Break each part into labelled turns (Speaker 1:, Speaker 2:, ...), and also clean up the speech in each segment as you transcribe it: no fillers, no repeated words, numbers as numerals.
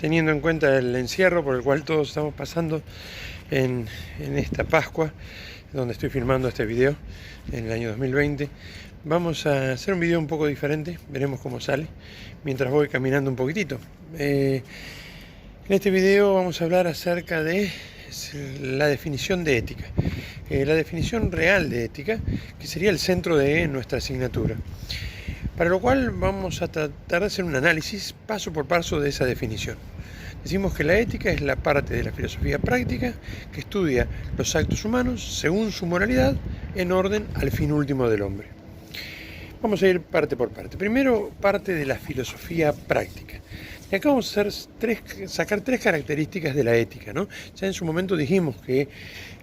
Speaker 1: teniendo en cuenta el encierro por el cual todos estamos pasando en esta Pascua, donde estoy filmando este video en el año 2020, vamos a hacer un video un poco diferente, veremos cómo sale, mientras voy caminando un poquitito. En este video vamos a hablar acerca de la definición de ética, la definición real de ética, que sería el centro de nuestra asignatura. Para lo cual vamos a tratar de hacer un análisis paso por paso de esa definición. Decimos que la ética es la parte de la filosofía práctica que estudia los actos humanos según su moralidad en orden al fin último del hombre. Vamos a ir parte por parte. Primero, parte de la filosofía práctica. Y acá vamos a sacar tres características de la ética, ¿no? Ya en su momento dijimos que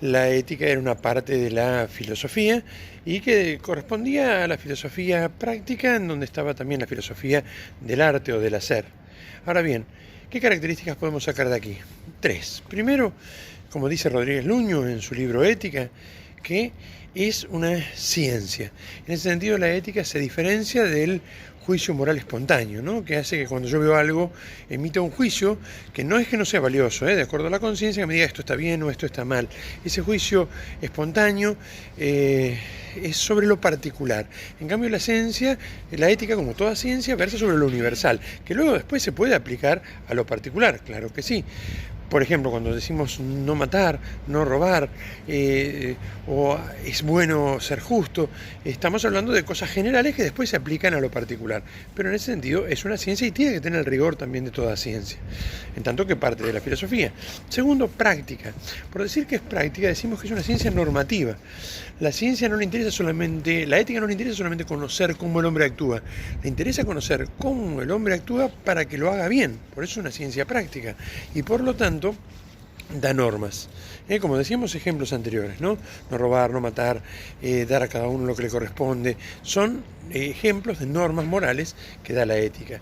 Speaker 1: la ética era una parte de la filosofía y que correspondía a la filosofía práctica, en donde estaba también la filosofía del arte o del hacer. Ahora bien, ¿qué características podemos sacar de aquí? Tres. Primero, como dice Rodríguez Luño en su libro Ética, que es una ciencia. En ese sentido, la ética se diferencia del juicio moral espontáneo, ¿no? Que hace que cuando yo veo algo emita un juicio que no es que no sea valioso, de acuerdo a la conciencia, que me diga esto está bien o esto está mal. Ese juicio espontáneo es sobre lo particular. En cambio, la ciencia, la ética, como toda ciencia, versa sobre lo universal, que luego después se puede aplicar a lo particular, claro que sí. Por ejemplo, cuando decimos no matar, no robar, o es bueno ser justo, estamos hablando de cosas generales que después se aplican a lo particular. Pero en ese sentido es una ciencia y tiene que tener el rigor también de toda ciencia, en tanto que parte de la filosofía. Segundo, práctica. Por decir que es práctica, decimos que es una ciencia normativa. La ciencia no le interesa solamente, la ética no le interesa solamente conocer cómo el hombre actúa, le interesa conocer cómo el hombre actúa para que lo haga bien. Por eso es una ciencia práctica. Y por lo tanto, da normas. Como decíamos, ejemplos anteriores, ¿no? No robar, no matar, dar a cada uno lo que le corresponde. Son ejemplos de normas morales que da la ética.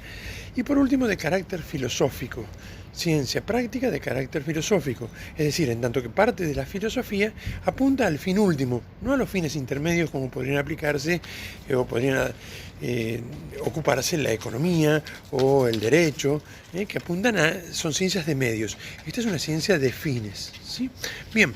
Speaker 1: Y por último, de carácter filosófico. Ciencia práctica de carácter filosófico. Es decir, en tanto que parte de la filosofía apunta al fin último, no a los fines intermedios como podrían aplicarse o podrían ocuparse la economía o el derecho, que apuntan son ciencias de medios. Esta es una ciencia de fines, ¿sí? Bien,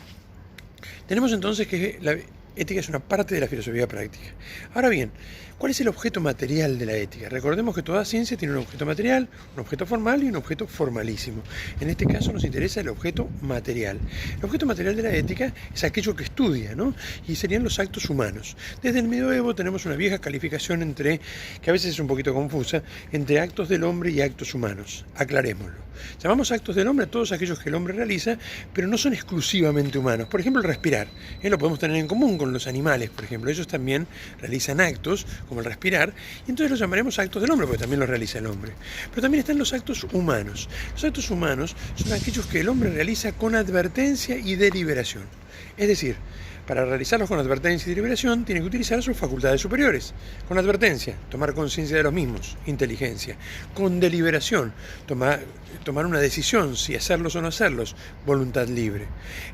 Speaker 1: tenemos entonces que la ética es una parte de la filosofía práctica. Ahora bien, ¿cuál es el objeto material de la ética? Recordemos que toda ciencia tiene un objeto material, un objeto formal y un objeto formalísimo. En este caso nos interesa el objeto material. El objeto material de la ética es aquello que estudia, ¿no? Y serían los actos humanos. Desde el medioevo tenemos una vieja calificación que a veces es un poquito confusa, entre actos del hombre y actos humanos. Aclarémoslo. Llamamos actos del hombre a todos aquellos que el hombre realiza, pero no son exclusivamente humanos. Por ejemplo, el respirar. Lo podemos tener en común con los animales, por ejemplo. Ellos también realizan actos, como el respirar, y entonces los llamaremos actos del hombre, porque también los realiza el hombre. Pero también están los actos humanos. Los actos humanos son aquellos que el hombre realiza con advertencia y deliberación. Es decir, para realizarlos con advertencia y deliberación, tiene que utilizar sus facultades superiores. Con advertencia, tomar conciencia de los mismos, inteligencia. Con deliberación, tomar una decisión, si hacerlos o no hacerlos, voluntad libre.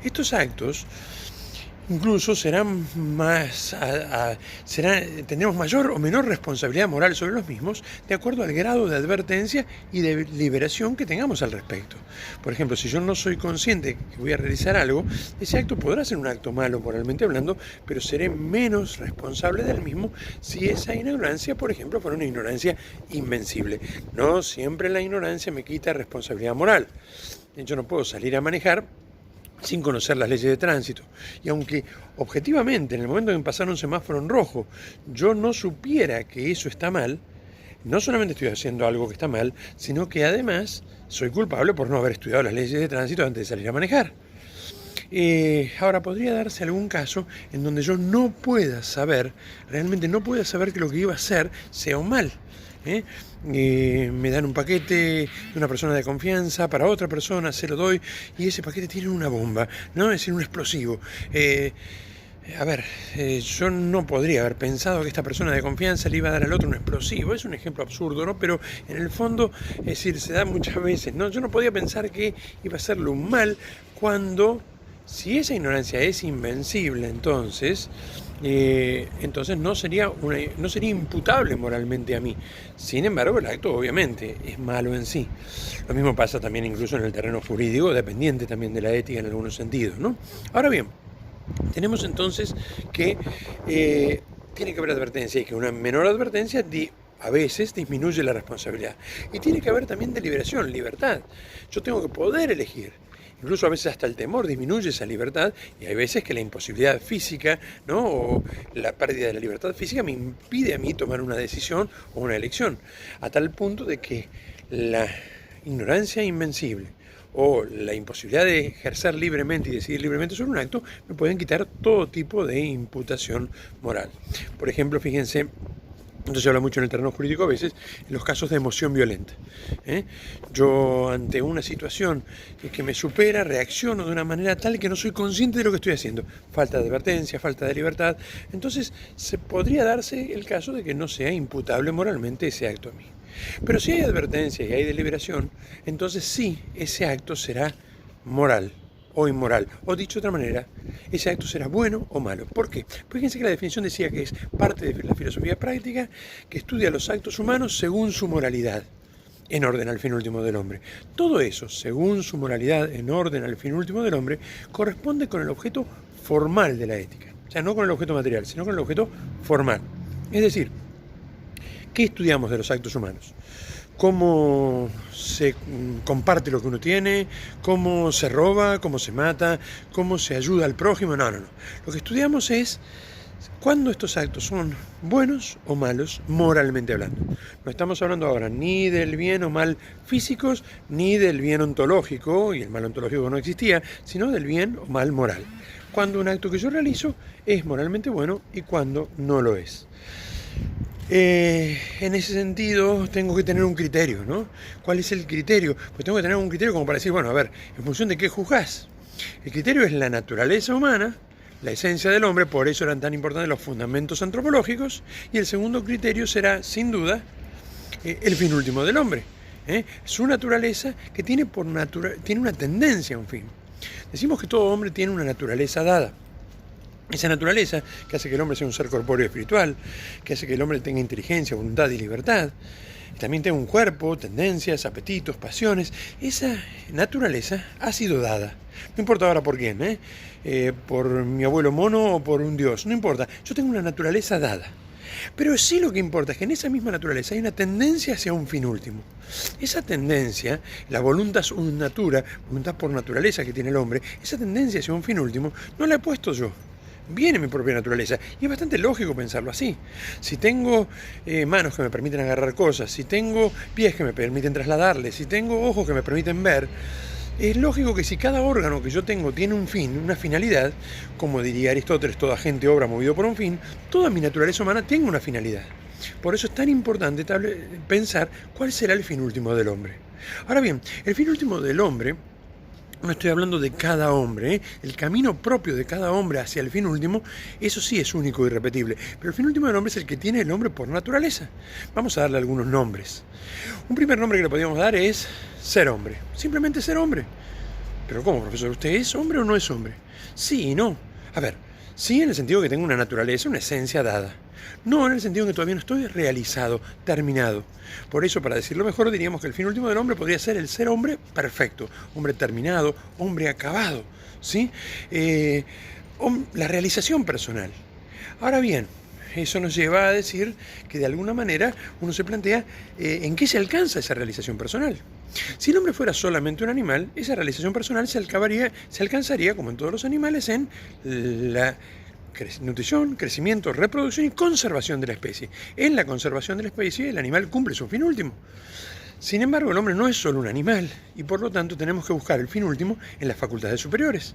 Speaker 1: Estos actos incluso tendremos mayor o menor responsabilidad moral sobre los mismos de acuerdo al grado de advertencia y de liberación que tengamos al respecto. Por ejemplo, si yo no soy consciente que voy a realizar algo, ese acto podrá ser un acto malo moralmente hablando, pero seré menos responsable del mismo si esa ignorancia, por ejemplo, fuera una ignorancia invencible. No siempre la ignorancia me quita responsabilidad moral. Yo no puedo salir a manejar sin conocer las leyes de tránsito. Y aunque objetivamente en el momento en que pasara un semáforo en rojo yo no supiera que eso está mal, no solamente estoy haciendo algo que está mal, sino que además soy culpable por no haber estudiado las leyes de tránsito antes de salir a manejar. Ahora, podría darse algún caso en donde yo realmente no pueda saber que lo que iba a hacer sea un mal. Me dan un paquete de una persona de confianza para otra persona, se lo doy y ese paquete tiene una bomba, ¿no? Es decir, un explosivo. Yo no podría haber pensado que esta persona de confianza le iba a dar al otro un explosivo. Es un ejemplo absurdo, ¿no? Pero en el fondo, se da muchas veces, ¿no? Yo no podía pensar que iba a hacerle un mal cuando Si esa ignorancia es invencible, entonces no sería imputable moralmente a mí. Sin embargo, el acto obviamente es malo en sí. Lo mismo pasa también incluso en el terreno jurídico, dependiente también de la ética en algunos sentidos, ¿no? Ahora bien, tenemos entonces que tiene que haber advertencia y que una menor advertencia a veces disminuye la responsabilidad. Y tiene que haber también deliberación, libertad. Yo tengo que poder elegir. Incluso a veces hasta el temor disminuye esa libertad y hay veces que la imposibilidad física, ¿no? O la pérdida de la libertad física me impide a mí tomar una decisión o una elección, a tal punto de que la ignorancia invencible o la imposibilidad de ejercer libremente y decidir libremente sobre un acto me pueden quitar todo tipo de imputación moral. Por ejemplo, fíjense, esto se habla mucho en el terreno jurídico a veces, en los casos de emoción violenta. Yo ante una situación que me supera, reacciono de una manera tal que no soy consciente de lo que estoy haciendo. Falta de advertencia, falta de libertad. Entonces se podría darse el caso de que no sea imputable moralmente ese acto a mí. Pero si hay advertencia y hay deliberación, entonces sí, ese acto será moral o inmoral. O dicho de otra manera, ese acto será bueno o malo. ¿Por qué? Pues fíjense que la definición decía que es parte de la filosofía práctica que estudia los actos humanos según su moralidad, en orden al fin último del hombre. Todo eso, según su moralidad, en orden al fin último del hombre, corresponde con el objeto formal de la ética. O sea, no con el objeto material, sino con el objeto formal. Es decir, ¿qué estudiamos de los actos humanos? Cómo se comparte lo que uno tiene, cómo se roba, cómo se mata, cómo se ayuda al prójimo. No. Lo que estudiamos es cuándo estos actos son buenos o malos, moralmente hablando. No estamos hablando ahora ni del bien o mal físicos, ni del bien ontológico, y el mal ontológico no existía, sino del bien o mal moral. Cuando un acto que yo realizo es moralmente bueno y cuando no lo es. En ese sentido tengo que tener un criterio, ¿no? ¿Cuál es el criterio? Pues tengo que tener un criterio como para decir, bueno, a ver, ¿en función de qué juzgás? El criterio es la naturaleza humana, la esencia del hombre, por eso eran tan importantes los fundamentos antropológicos, y el segundo criterio será, sin duda, el fin último del hombre. Su naturaleza que tiene una tendencia a un fin. Decimos que todo hombre tiene una naturaleza dada. Esa naturaleza que hace que el hombre sea un ser corpóreo y espiritual, que hace que el hombre tenga inteligencia, voluntad y libertad, también tenga un cuerpo, tendencias, apetitos, pasiones. Esa naturaleza ha sido dada. No importa ahora por quién, por mi abuelo mono o por un dios, no importa. Yo tengo una naturaleza dada. Pero sí lo que importa es que en esa misma naturaleza hay una tendencia hacia un fin último. Esa tendencia, la voluntas un natura, voluntad por naturaleza que tiene el hombre, esa tendencia hacia un fin último, no la he puesto yo. Viene mi propia naturaleza. Y es bastante lógico pensarlo así. Si tengo manos que me permiten agarrar cosas, si tengo pies que me permiten trasladarles, si tengo ojos que me permiten ver, es lógico que si cada órgano que yo tengo tiene un fin, una finalidad, como diría Aristóteles, toda gente obra movido por un fin, toda mi naturaleza humana tiene una finalidad. Por eso es tan importante pensar cuál será el fin último del hombre. Ahora bien, el fin último del hombre, no estoy hablando de cada hombre, el camino propio de cada hombre hacia el fin último, eso sí es único y irrepetible. Pero el fin último del hombre es el que tiene el hombre por naturaleza. Vamos a darle algunos nombres. Un primer nombre que le podríamos dar es ser hombre. Simplemente ser hombre. ¿Pero cómo, profesor? ¿Usted es hombre o no es hombre? Sí y no. A ver, sí en el sentido que tengo una naturaleza, una esencia dada. No en el sentido que todavía no estoy realizado, terminado. Por eso, para decirlo mejor, diríamos que el fin último del hombre podría ser el ser hombre perfecto, hombre terminado, hombre acabado, ¿sí? La realización personal. Ahora bien, eso nos lleva a decir que de alguna manera uno se plantea en qué se alcanza esa realización personal. Si el hombre fuera solamente un animal, esa realización personal se alcanzaría, como en todos los animales, en la nutrición, crecimiento, reproducción y conservación de la especie. En la conservación de la especie, el animal cumple su fin último. Sin embargo, el hombre no es solo un animal y por lo tanto tenemos que buscar el fin último en las facultades superiores.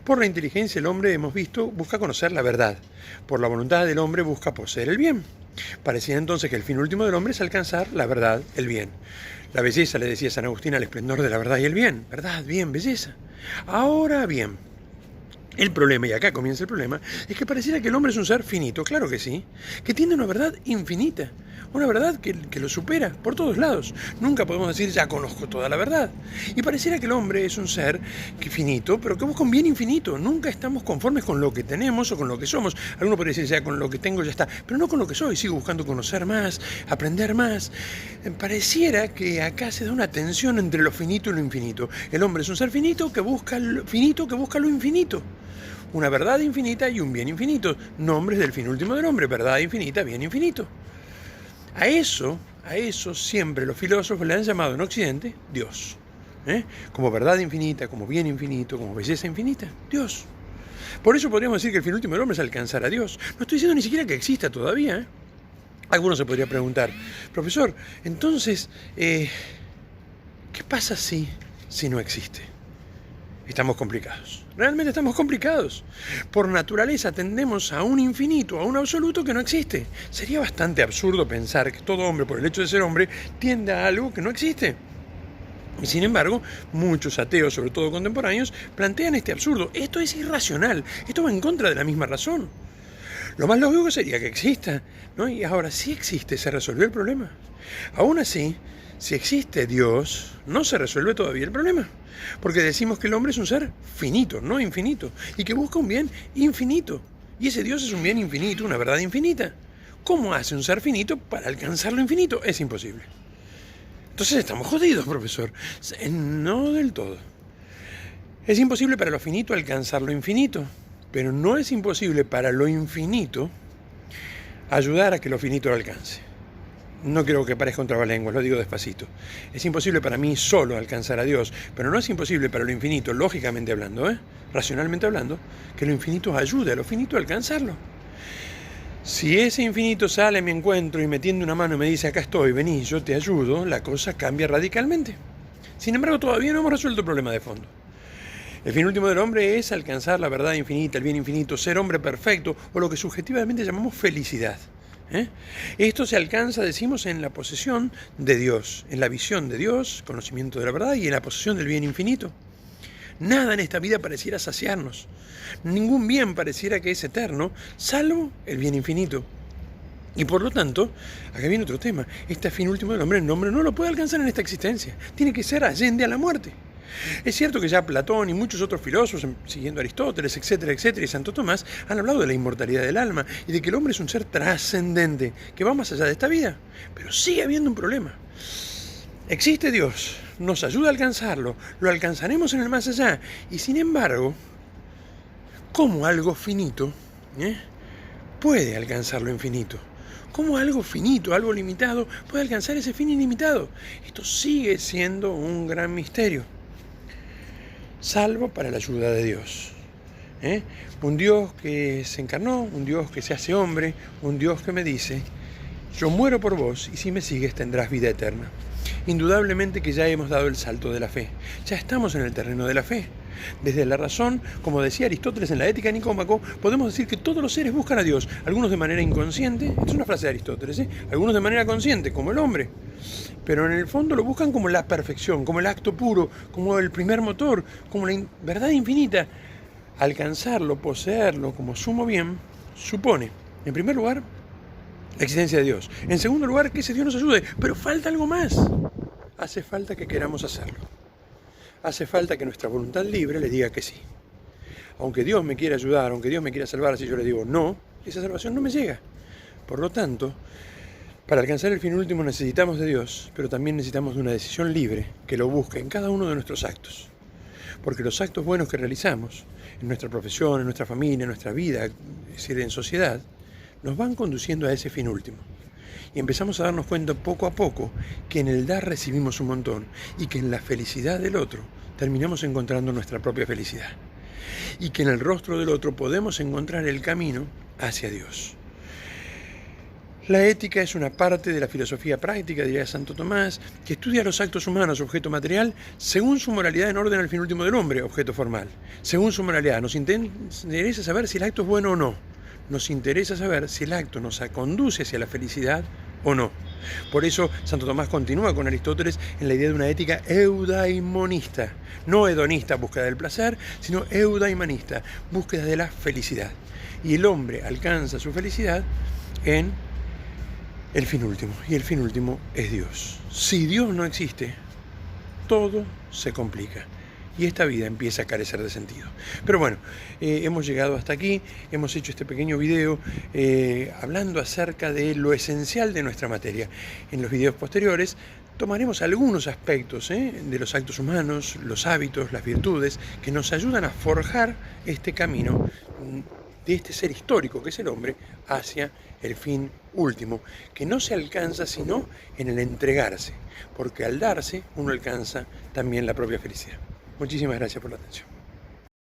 Speaker 1: Por la inteligencia, el hombre, hemos visto, busca conocer la verdad. Por la voluntad del hombre busca poseer el bien. Parecía entonces que el fin último del hombre es alcanzar la verdad, el bien. La belleza, le decía San Agustín, al esplendor de la verdad y el bien. Verdad, bien, belleza. Ahora bien, el problema, y acá comienza el problema, es que pareciera que el hombre es un ser finito, claro que sí, que tiene una verdad infinita, una verdad que lo supera por todos lados. Nunca podemos decir, ya conozco toda la verdad. Y pareciera que el hombre es un ser finito, pero que busca un bien infinito. Nunca estamos conformes con lo que tenemos o con lo que somos. Alguno podría decir, ya con lo que tengo ya está, pero no con lo que soy. Sigo buscando conocer más, aprender más. Pareciera que acá se da una tensión entre lo finito y lo infinito. El hombre es un ser finito que busca lo infinito. Una verdad infinita y un bien infinito. Nombres del fin último del hombre, verdad infinita, bien infinito. A eso siempre los filósofos le han llamado en Occidente Dios. Como verdad infinita, como bien infinito, como belleza infinita, Dios. Por eso podríamos decir que el fin último del hombre es alcanzar a Dios. No estoy diciendo ni siquiera que exista todavía. Algunos se podría preguntar, profesor, entonces, ¿qué pasa si no existe? Estamos complicados. Realmente estamos complicados. Por naturaleza tendemos a un infinito, a un absoluto que no existe. Sería bastante absurdo pensar que todo hombre, por el hecho de ser hombre, tiende a algo que no existe. Y sin embargo, muchos ateos, sobre todo contemporáneos, plantean este absurdo. Esto es irracional. Esto va en contra de la misma razón. Lo más lógico sería que exista, ¿no? Y ahora, si existe, ¿se resolvió el problema? Aún así, si existe Dios, no se resuelve todavía el problema. Porque decimos que el hombre es un ser finito, no infinito, y que busca un bien infinito. Y ese Dios es un bien infinito, una verdad infinita. ¿Cómo hace un ser finito para alcanzar lo infinito? Es imposible. Entonces estamos jodidos, profesor. No del todo. Es imposible para lo finito alcanzar lo infinito, pero no es imposible para lo infinito ayudar a que lo finito lo alcance. No quiero que parezca un trabalenguas, lo digo despacito. Es imposible para mí solo alcanzar a Dios, pero no es imposible para lo infinito, lógicamente hablando, racionalmente hablando, que lo infinito ayude a lo finito a alcanzarlo. Si ese infinito sale a mi encuentro y me tiende una mano y me dice, acá estoy, vení, yo te ayudo, la cosa cambia radicalmente. Sin embargo, todavía no hemos resuelto el problema de fondo. El fin último del hombre es alcanzar la verdad infinita, el bien infinito, ser hombre perfecto, o lo que subjetivamente llamamos felicidad. Esto se alcanza, decimos, en la posesión de Dios, en la visión de Dios, conocimiento de la verdad y en la posesión del bien infinito. Nada en esta vida pareciera saciarnos. Ningún bien pareciera que es eterno, salvo el bien infinito. Y por lo tanto, acá viene otro tema. Este fin último del hombre, el hombre no lo puede alcanzar en esta existencia. Tiene que ser allende a la muerte. Es cierto que ya Platón y muchos otros filósofos, siguiendo a Aristóteles, etcétera, etcétera, y Santo Tomás, han hablado de la inmortalidad del alma y de que el hombre es un ser trascendente, que va más allá de esta vida. Pero sigue habiendo un problema. Existe Dios, nos ayuda a alcanzarlo, lo alcanzaremos en el más allá, y sin embargo, ¿cómo algo finito puede alcanzar lo infinito? ¿Cómo algo finito, algo limitado, puede alcanzar ese fin ilimitado? Esto sigue siendo un gran misterio. Salvo para la ayuda de Dios. Un Dios que se encarnó, un Dios que se hace hombre, un Dios que me dice, yo muero por vos y si me sigues tendrás vida eterna. Indudablemente que ya hemos dado el salto de la fe, ya estamos en el terreno de la fe. Desde la razón, como decía Aristóteles en la Ética de Nicómaco, podemos decir que todos los seres buscan a Dios, algunos de manera inconsciente, esta es una frase de Aristóteles, algunos de manera consciente, como el hombre, pero en el fondo lo buscan como la perfección, como el acto puro, como el primer motor, como la verdad infinita. Alcanzarlo, poseerlo como sumo bien, supone, en primer lugar, la existencia de Dios. En segundo lugar, que ese Dios nos ayude, pero falta algo más. Hace falta que queramos hacerlo. Hace falta que nuestra voluntad libre le diga que sí. Aunque Dios me quiera ayudar, aunque Dios me quiera salvar, si yo le digo no, esa salvación no me llega. Por lo tanto, para alcanzar el fin último necesitamos de Dios, pero también necesitamos de una decisión libre que lo busque en cada uno de nuestros actos. Porque los actos buenos que realizamos, en nuestra profesión, en nuestra familia, en nuestra vida, es decir, en sociedad, nos van conduciendo a ese fin último. Y empezamos a darnos cuenta poco a poco que en el dar recibimos un montón y que en la felicidad del otro terminamos encontrando nuestra propia felicidad. Y que en el rostro del otro podemos encontrar el camino hacia Dios. La ética es una parte de la filosofía práctica, diría Santo Tomás, que estudia los actos humanos, objeto material, según su moralidad en orden al fin último del hombre, objeto formal. Según su moralidad, nos interesa saber si el acto es bueno o no. Nos interesa saber si el acto nos conduce hacia la felicidad o no. Por eso Santo Tomás continúa con Aristóteles en la idea de una ética eudaimonista, no hedonista, búsqueda del placer, sino eudaimonista, búsqueda de la felicidad. Y el hombre alcanza su felicidad en el fin último. Y el fin último es Dios. Si Dios no existe, todo se complica. Y esta vida empieza a carecer de sentido. Pero bueno, hemos llegado hasta aquí, hemos hecho este pequeño video hablando acerca de lo esencial de nuestra materia. En los videos posteriores tomaremos algunos aspectos de los actos humanos, los hábitos, las virtudes, que nos ayudan a forjar este camino de este ser histórico que es el hombre hacia el fin último, que no se alcanza sino en el entregarse, porque al darse uno alcanza también la propia felicidad. Muchísimas gracias por la atención.